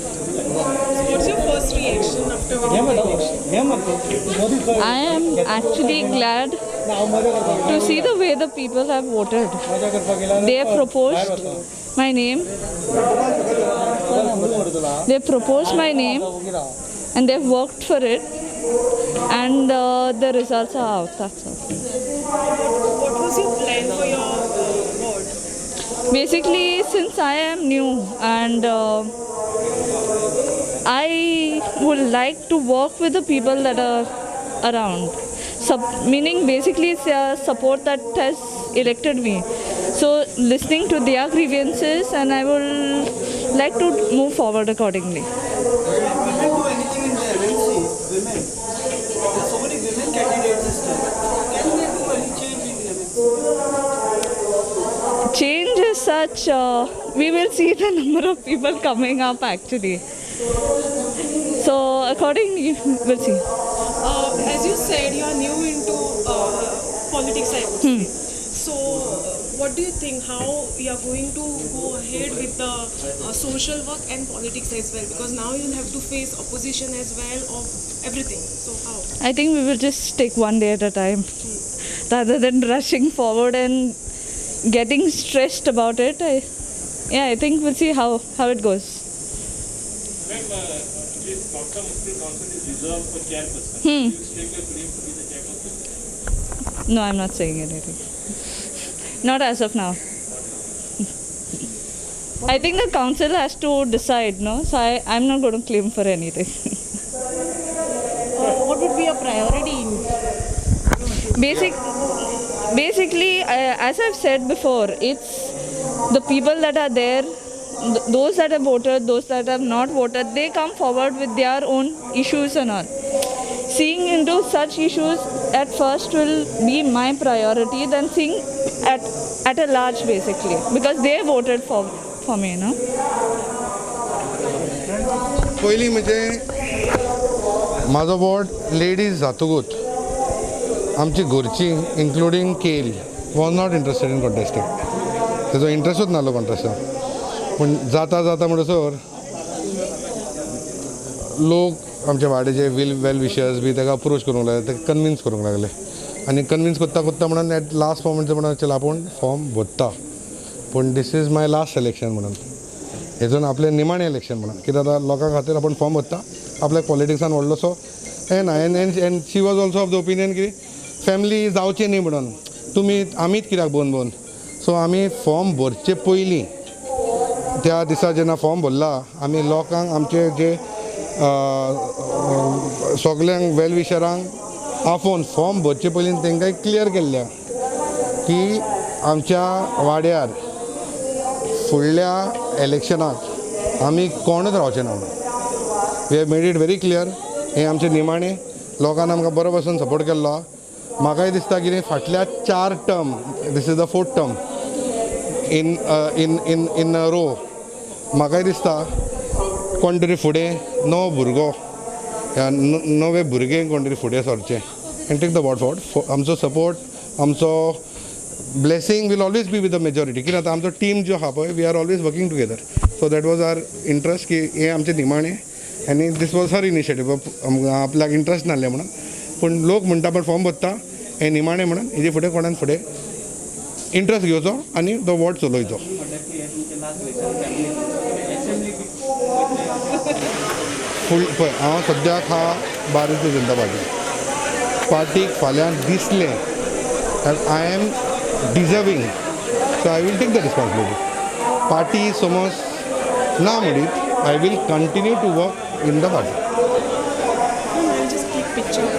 What's your first reaction after winning the election? I am actually glad to see the way the people have voted. They have proposed my name. They proposed my name and they've worked for it. And the results are out. That's all. What was your plan for your ward? Basically, since I am new and I would like to work with the people that are around. Meaning basically it's their support that has elected me. So listening to their grievances and I will like to move forward accordingly. Women do anything in the MNC? Women. There's so many women candidates this time. Can they do any change in the MNC? Change is such, we will see the number of people coming up actually. So accordingly, we'll see. As you said, you are new into politics, I would say. So, what do you think? How you are going to go ahead with the social work and politics as well? Because now you'll have to face opposition as well of everything. So, how? I think we will just take one day at a time rather than rushing forward and getting stressed about it. I think we'll see how it goes. This Dr. Mufti Council is reserved for chairperson. You stake your claim to be the chairperson? No, I'm not saying anything. Not as of now. I think the council has to decide, no? So I'm not going to claim for anything. What would be a priority in Basically, as I've said before, it's the people that are there, those that have voted, those that have not voted, they come forward with their own issues and all. Seeing into such issues at first will be my priority, then seeing at a large basically, because they voted for me, no? पयलीं म्हणजे म्हाजो ward ladies जातकूच आमची घरचीं including केल was not interested इन कॉन्टेस्टींग. तेजो इंट्रस्टूच नासलो कॉन्टेस्टान. पूण जाता म्हणसर लोक आमचे वाड्याचे वेल विशर्स बी ताका अप्रोच करूंक लागले, ताका कन्विन्स करूंक लागले. आनी कन्विन्स कोत्ता म्हणून एट लास्ट मोमेंट म्हणून चल आपूण फॉर्म भरता. पूण this is my last election म्हणून हेजून आपलें निमाणें इलेक्शन म्हणून, कित्याक आतां लोकां खातीर आपूण फॉर्म भरता. आपल्याक पॉलिटिक्सान व्हडलोसो हें ना. And she was also of the opinion की फॅमिली जावचें न्ही म्हणून आमीच कित्याक बोन. सो आमी फॉर्म भरचे पयलीं त्या दिसा जेन्ना फॉर्म भरला आमी लोकांक आमचे जे सगल्यांक वेल विशरांक आफोवन फॉर्म भरचे पयलीं तांकां क्लियर केल्ल्या की आमच्या वाड्यार फुडल्या इलेक्शनाक आमी कोणूच रावचे ना म्हणून. We have made it very clear. हें आमचें निमाणें लोकांनी आमकां बरो भशेन सपोर्ट केल्लो. म्हाकाय दिसता की फाटल्या 4 term, this is the 4th term in row, म्हाकाय दिसता कोण तरी फुडें नवो भुरगो नवे भुरगे कोण तरी फुडें सरचे and take the ward forward. आमचो सपोर्ट, आमचो blessing will always be with the majority. कित्याक आमचो टीम जो आहा पळय, we are always working together. So that was our interest की हें आमचें निमाणें. आनी दीस वॉज हर इनिशिएटीव. आपल्याक इंट्रस्ट नासलें म्हणून, पूण लोक म्हणटा पण फॉर्म भरता हें निमाणें म्हणून हेजे फुडें कोणान फुडें इंट्रस्ट घेवचो आनी तो वॉर्ड चलोवचो. फूल पळय हांव सद्याक हा भारतीय जनता पार्टीक फाल्यां दिसलें that I am deserving, so I will take the responsibility. Party समज ना म्हणीत, I will continue to work in the party. I'll just click picture.